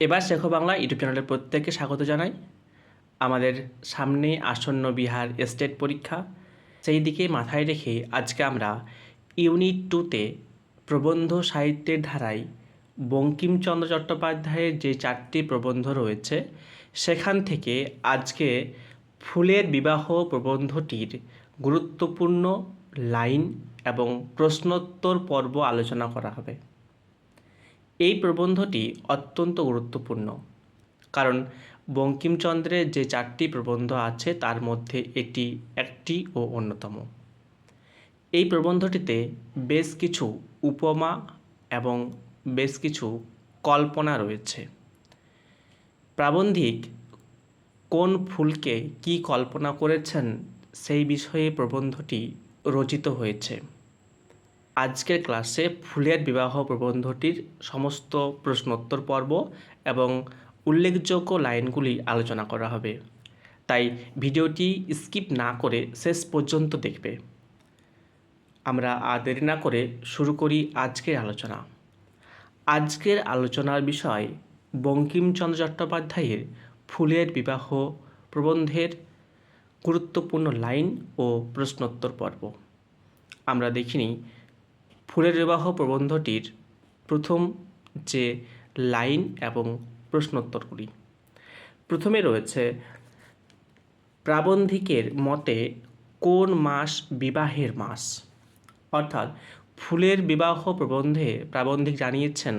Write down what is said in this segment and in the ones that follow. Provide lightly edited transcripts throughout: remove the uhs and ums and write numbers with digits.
এবার শেখো বাংলা ইউটিউব চ্যানেলের প্রত্যেককে স্বাগত জানাই। আমাদের সামনে আসন্ন বিহার স্টেট পরীক্ষা, সেই দিকে মাথায় রেখে আজকে আমরা ইউনিট 2তে প্রবন্ধ সাহিত্যের ধারায় বঙ্কিমচন্দ্র চট্টোপাধ্যায়ের যে 4টি প্রবন্ধ রয়েছে সেখান থেকে আজকে ফুলের বিবাহ প্রবন্ধটির গুরুত্বপূর্ণ লাইন এবং প্রশ্নোত্তর পর্ব আলোচনা করা হবে। এই প্রবন্ধটি অত্যন্ত গুরুত্বপূর্ণ, কারণ বঙ্কিমচন্দ্রের যে 4টি প্রবন্ধ আছে তার মধ্যে এটি একটি ও অন্যতম। এই প্রবন্ধটিতে বেশ কিছু উপমা এবং বেশ কিছু কল্পনা রয়েছে। প্রাবন্ধিক কোন ফুলকে কি কল্পনা করেছেন সেই বিষয়ে প্রবন্ধটি রচিত হয়েছে। আজকের ক্লাসে ফুলের বিবাহ প্রবন্ধটির সমস্ত প্রশ্নোত্তর পর্ব এবং উল্লেখযোগ্য লাইনগুলি আলোচনা করা হবে, তাই ভিডিওটি স্কিপ না করে শেষ পর্যন্ত দেখবে। আমরা আর দেরি না করে শুরু করি আজকের আলোচনা। আজকের আলোচনার বিষয় বঙ্কিমচন্দ্র চট্টোপাধ্যায়ের ফুলের বিবাহ প্রবন্ধের গুরুত্বপূর্ণ লাইন ও প্রশ্নোত্তর পর্ব। আমরা দেখিনি ফুলের বিবাহ প্রবন্ধটির প্রথম যে লাইন এবং প্রশ্নোত্তরগুলি। প্রথমে রয়েছে, প্রাবন্ধিকের মতে কোন মাস বিবাহের মাস? অর্থাৎ ফুলের বিবাহ প্রবন্ধে প্রাবন্ধিক জানিয়েছেন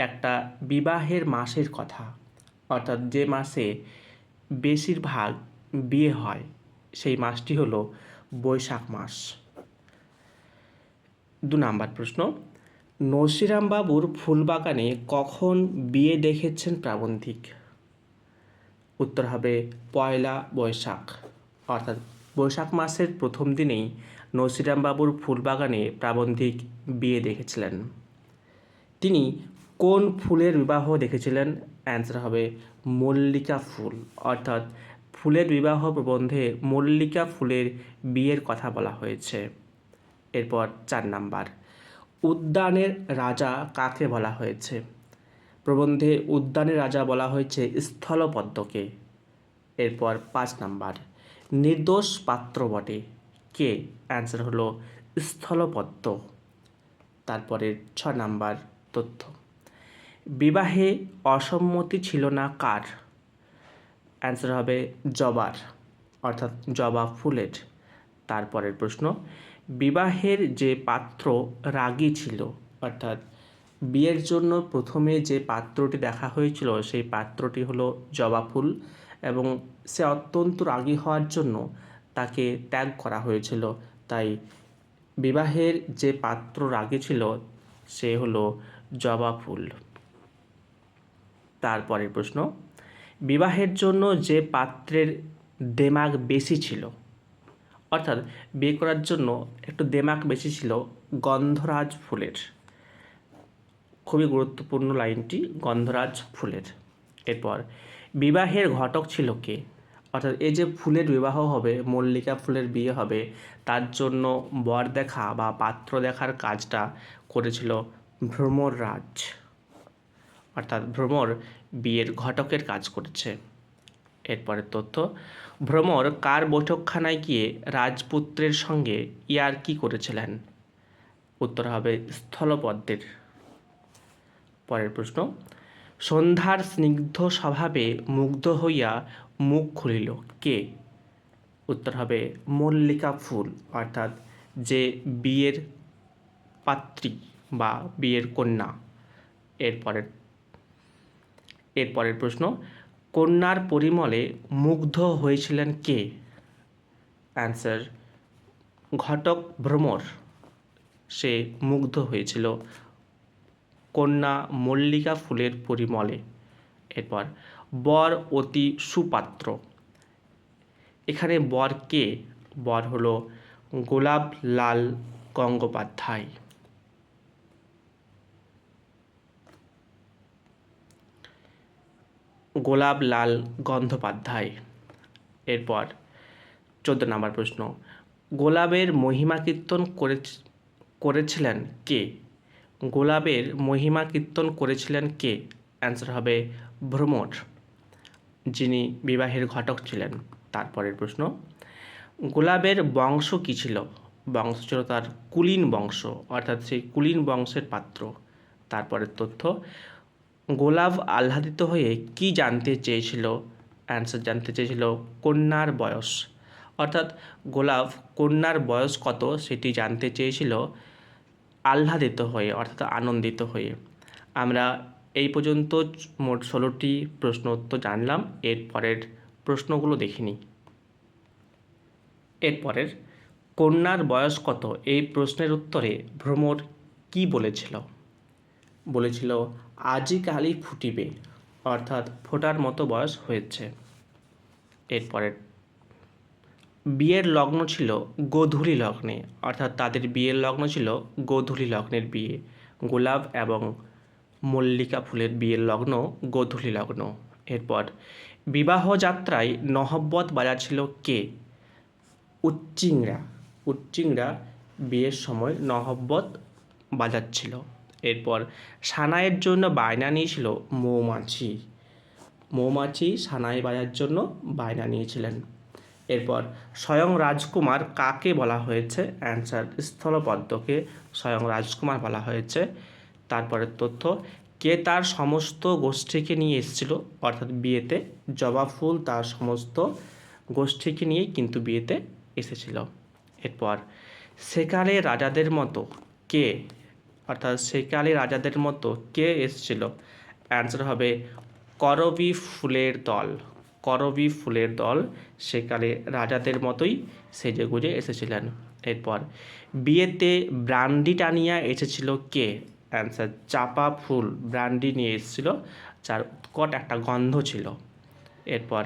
একটা বিবাহের মাসের কথা, অর্থাৎ যে মাসে বেশিরভাগ বিয়ে হয় সেই মাসটি হলো বৈশাখ মাস। 2 নম্বর প্রশ্ন, নসিরামবাবুর ফুলবাগানে কখন বিয়ে দেখেছেন প্রাবন্ধিক? উত্তর হবে পয়লা বৈশাখ, অর্থাৎ বৈশাখ মাসের প্রথম দিনেই নসিরামবাবুর ফুলবাগানে প্রাবন্ধিক বিয়ে দেখেছিলেন। তিনি কোন ফুলের বিবাহ দেখেছিলেন? অ্যান্সার হবে মল্লিকা ফুল, অর্থাৎ ফুলের বিবাহ প্রবন্ধে মল্লিকা ফুলের বিয়ের কথা বলা হয়েছে। এরপর 4 নাম্বার, উদ্যানের রাজা কাকে বলা হয়েছে? প্রবন্ধে উদ্যানের রাজা বলা হয়েছে স্থলপদ্মকে। এরপর 5 নাম্বার, নির্দোষ পাত্র বটে কে? অ্যান্সার হলো স্থলপদ্ম। তারপরে 6 নাম্বার তথ্য, বিবাহে অসম্মতি ছিল না কার? অ্যান্সার হবে জবার, অর্থাৎ জবা ফুলের। তারপরের প্রশ্ন, বিবাহের যে পাত্র রাগী ছিল, অর্থাৎ বিয়ের জন্য প্রথমে যে পাত্রটি দেখা হয়েছিল সেই পাত্রটি হলো জবা ফুল এবং সে অত্যন্ত রাগী হওয়ার জন্য তাকে ত্যাগ করা হয়েছিল, তাই বিবাহের যে পাত্র রাগী ছিল সে হলো জবা ফুল। তারপরের প্রশ্ন, বিবাহের জন্য যে পাত্রের দেমাগ বেশি ছিল, অর্থাৎ বিয়ে করার জন্য একটু দেমাগ বেশি ছিল গন্ধরাজ ফুলের। খুবই গুরুত্বপূর্ণ লাইনটি গন্ধরাজ ফুলের। এরপর বিবাহের ঘটক ছিল কে? অর্থাৎ এই যে ফুলের বিবাহ হবে, মল্লিকা ফুলের বিয়ে হবে, তার জন্য বর দেখা বা পাত্র দেখার কাজটা করেছিল ভ্রমররাজ, অর্থাৎ ভ্রমর বিয়ের ঘটকের কাজ করেছে। এরপরের তথ্য, ভ্রমর কার বৈঠকখানায় গিয়ে রাজপুত্রের সঙ্গে ইয়ার্কি করেছিলেন? উত্তর হবে স্থলপদ্মের। পরের প্রশ্ন, সন্ধ্যার স্নিগ্ধ স্বভাবে মুগ্ধ হইয়া মুখ খুলিল কে? উত্তর হবে মল্লিকা ফুল, অর্থাৎ যে বিয়ের পাত্রী বা বিয়ের কন্যা। এরপরের প্রশ্ন, কন্যার পরিমলে মুগ্ধ হয়েছিলেন কে? অ্যান্সার ঘটক ভ্রমর, সে মুগ্ধ হয়েছিল কন্যা মল্লিকা ফুলের পরিমলে। এরপর বর অতি সুপাত্র, এখানে বর কে? বর হলো গোলাপলাল গঙ্গোপাধ্যায়। গোলাপলাল গঙ্গোপাধ্যায়। এরপর 14 নম্বর প্রশ্ন, গোলাপের মহিমা কীর্তন করেছিলেন কে? গোলাপের মহিমা কীর্তন করেছিলেন কে? অ্যান্সার হবে ভ্রমর, যিনি বিবাহের ঘটক ছিলেন। তারপরের প্রশ্ন, গোলাপের বংশ কী ছিল? বংশ ছিল তার কুলীন বংশ, অর্থাৎ সেই কুলীন বংশের পাত্র। তারপরের তথ্য, গোলাপ আহ্লাদিত হয়ে কি জানতে চেয়েছিল? অ্যান্সার জানতে চেয়েছিল কন্যার বয়স, অর্থাৎ গোলাপ কন্যার বয়স কত সেটি জানতে চেয়েছিল আহ্লাদিত হয়ে, অর্থাৎ আনন্দিত হয়ে। আমরা এই পর্যন্ত মোট 16টি প্রশ্ন উত্তর জানলাম। এরপরের প্রশ্নগুলো দেখিনি। এরপরের কন্যার বয়স কত এই প্রশ্নের উত্তরে ভ্রমর কি বলেছিল? বলেছিল আজি কালি ফুটিবে, অর্থাৎ ফোটার মতো বয়স হয়েছে। এরপরের বিয়ের লগ্ন ছিল গোধূলি লগ্নে, অর্থাৎ তাদের বিয়ের লগ্ন ছিল গোধূলি লগ্নের বিয়ে। গোলাপ এবং মল্লিকা ফুলের বিয়ের লগ্ন গোধূলি লগ্ন। এরপর বিবাহ যাত্রায় নহব্বত বাজাচ্ছিল কে? উচ্চিংড়া। উচ্চিংড়া বিয়ের সময় নহব্বত বাজাচ্ছিল। এরপর সানাইয়ের জন্য বায়না নিয়েছিল মৌমাছি। মৌমাছি সানাই বাজার জন্য বায়না নিয়েছিলেন। এরপর স্বয়ং রাজকুমার কাকে বলা হয়েছে? অ্যান্সার স্থলপদ্মকে স্বয়ং রাজকুমার বলা হয়েছে। তারপরের তথ্য, কে তার সমস্ত গোষ্ঠীকে নিয়ে এসেছিল অর্থাৎ বিয়েতে? জবা ফুল তার সমস্ত গোষ্ঠীকে নিয়েই কিন্তু বিয়েতে এসেছিল। এরপর সেকালে রাজাদের মতো কে, অর্থাৎ সেকালে রাজাদের মতো কে এসেছিল? অ্যান্সার হবে করবী ফুলের দল। করবী ফুলের দল সেকালে রাজাদের মতোই সেজেগুজে এসেছিলেন। এরপর বিয়েতে ব্রান্ডি টানিয়া এসেছিল কে? অ্যান্সার চাপা ফুল ব্রান্ডি নিয়ে এসেছিল, যার উৎকট একটা গন্ধ ছিল। এরপর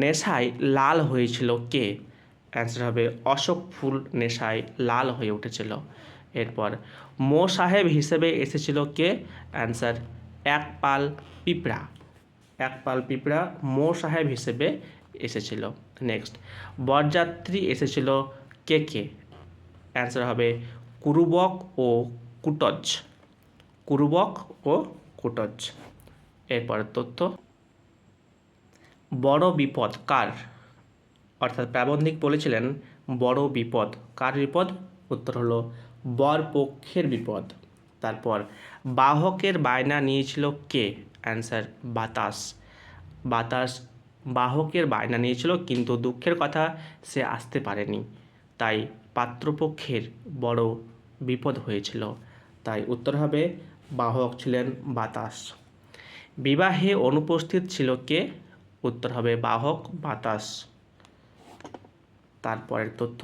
নেশায় লাল হয়েছিল কে? অ্যান্সার হবে অশোক ফুল নেশায় লাল হয়ে উঠেছিল। এরপর মো সাহেব হিসেবে এসেছিল কে? অ্যান্সার একপাল পিঁপড়া। একপাল পিঁপড়া মো সাহেব হিসেবে এসেছিল। নেক্সট, বরযাত্রী এসেছিল কে কে? অ্যান্সার হবে কুরুবক ও কুটজ। কুরুবক ও কুটজ। এরপরের তথ্য, বড় বিপদ কার? অর্থাৎ প্রাবন্ধিক বলেছিলেন বড় বিপদ। কার বিপদ? উত্তর হলো বর পক্ষের বিপদ। তারপর বাহকের বায়না নিয়েছিল কে? অ্যান্সার বাতাস। বাতাস বাহকের বায়না নিয়েছিল, কিন্তু দুঃখের কথা সে আসতে পারেনি, তাই পাত্রপক্ষের বড় বিপদ হয়েছিল। তাই উত্তর হবে বাহক ছিলেন বাতাস। বিবাহে অনুপস্থিত ছিল কে? উত্তর হবে বাহক বাতাস। তারপরের তথ্য,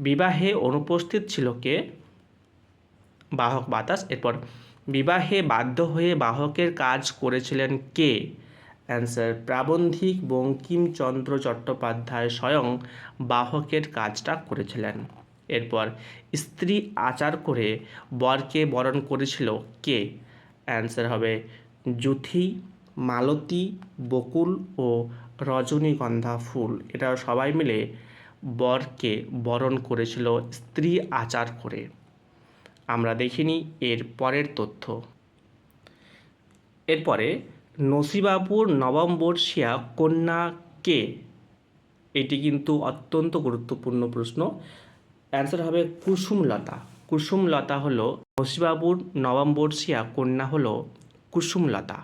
বিবাহে অনুপস্থিত ছিল কে? বাহক বাতাস। এরপর বিবাহে বাধ্য হয়ে বাহকের কাজ করেছিলেন কে? অ্যান্সার প্রাবন্ধিক বঙ্কিমচন্দ্র চট্টোপাধ্যায় স্বয়ং বাহকের কাজটা করেছিলেন। এরপর স্ত্রী আচার করে বরকে বরণ করেছিল কে? অ্যান্সার হবে যুথি, মালতী, বকুল ও রজনীগন্ধা ফুল। এটা সবাই মিলে বরকে বরণ করেছিল স্ত্রী আচার করে। আমরা দেখিনি এর পরের তথ্য। এরপরে নসিবাবুর নবম বর্ষীয়া কন্যা কে? এটি কিন্তু অত্যন্ত গুরুত্বপূর্ণ প্রশ্ন। অ্যান্সার হবে কুসুমলতা। কুসুমলতা হলো নসিবাবুর নবম বর্ষীয়া কন্যা হলো কুসুমলতা।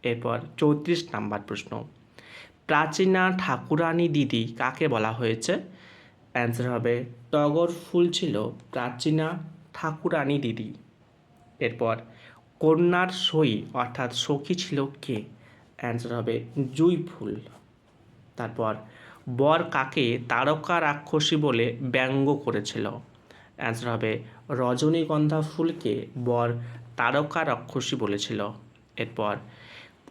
এরপর 34 নাম্বার প্রশ্ন, প্রাচীনা ঠাকুরানী দিদি কাকে বলা হয়েছে? অ্যান্সার হবে টগর ফুল ছিল প্রাচীনা ঠাকুরানী দিদি। এরপর কন্যার সই অর্থাৎ সখী ছিল কে? অ্যান্সার হবে জুঁই ফুল। তারপর বর কাকে তারকা রাক্ষসী বলে ব্যঙ্গ করেছিল? অ্যান্সার হবে রজনীগন্ধা ফুলকে বর তারকা রাক্ষসী বলেছিল। এরপর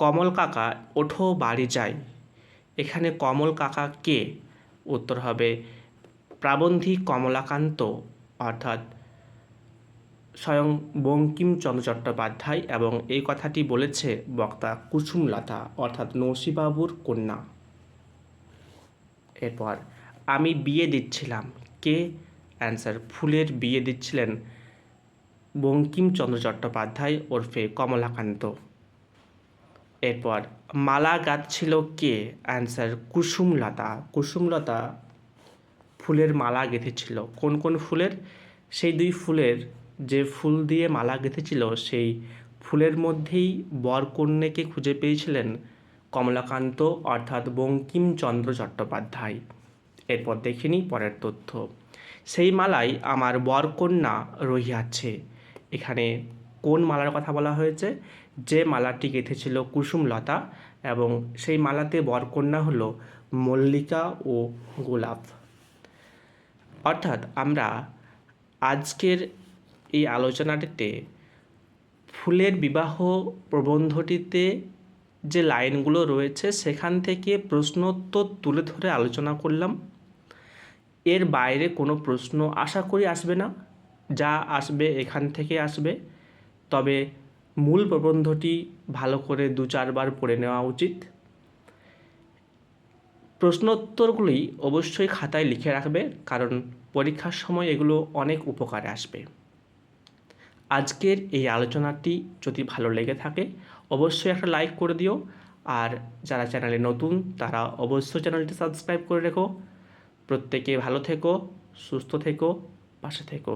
কমল কাকা ওঠো বাড়ি যাই, এখানে কমল কাকা কে? উত্তর হবে প্রাবন্ধিক কমলাকান্ত, অর্থাৎ স্বয়ং বঙ্কিমচন্দ্র চট্টোপাধ্যায়, এবং এই কথাটি বলেছে বক্তা কুসুমলতা অর্থাৎ নসিবাবুর কন্যা। এরপর আমি বিয়ে দিচ্ছিলাম কে? অ্যান্সার ফুলের বিয়ে দিচ্ছিলেন বঙ্কিমচন্দ্র চট্টোপাধ্যায় ওরফে কমলাকান্ত। এরপর মালা গাঁথছিল কে? অ্যান্সার কুসুমলতা। কুসুমলতা ফুলের মালা গেঁথেছিল। কোন কোন ফুলের? সেই 2 ফুলের যে ফুল দিয়ে মালা গেঁথেছিল সেই ফুলের মধ্যেই বরকন্যাকে খুঁজে পেয়েছিলেন কমলাকান্ত অর্থাৎ বঙ্কিমচন্দ্র চট্টোপাধ্যায়। এরপর দেখে নিই পরের তথ্য। সেই মালাই আমার বরকন্যা রহিয়াছে। এখানে কোন মালার কথা বলা হয়েছে? যে মালাটি গেঁথেছিল কুসুমলতা এবং সেই মালাতে বরকন্যা হলো মল্লিকা ও গোলাপ। অর্থাৎ আমরা আজকের এই আলোচনাটিতে ফুলের বিবাহ প্রবন্ধটিতে যে লাইনগুলো রয়েছে সেখান থেকে প্রশ্নোত্তর তুলে ধরে আলোচনা করলাম। এর বাইরে কোনো প্রশ্ন আশা করি আসবে না, যা আসবে এখান থেকে আসবে। তবে মূল প্রবন্ধটি ভালো করে 2-4 বার পড়ে নেওয়া উচিত। প্রশ্নোত্তরগুলি অবশ্যই খাতায় লিখে রাখবে, কারণ পরীক্ষার সময় এগুলো অনেক উপকারে আসবে। আজকের এই আলোচনাটি যদি ভালো লেগে থাকে অবশ্যই একটা লাইক করে দিও, আর যারা চ্যানেলে নতুন তারা অবশ্যই চ্যানেলটি সাবস্ক্রাইব করে রেখো। প্রত্যেকে ভালো থেকো, সুস্থ থেকো, পাশে থেকো।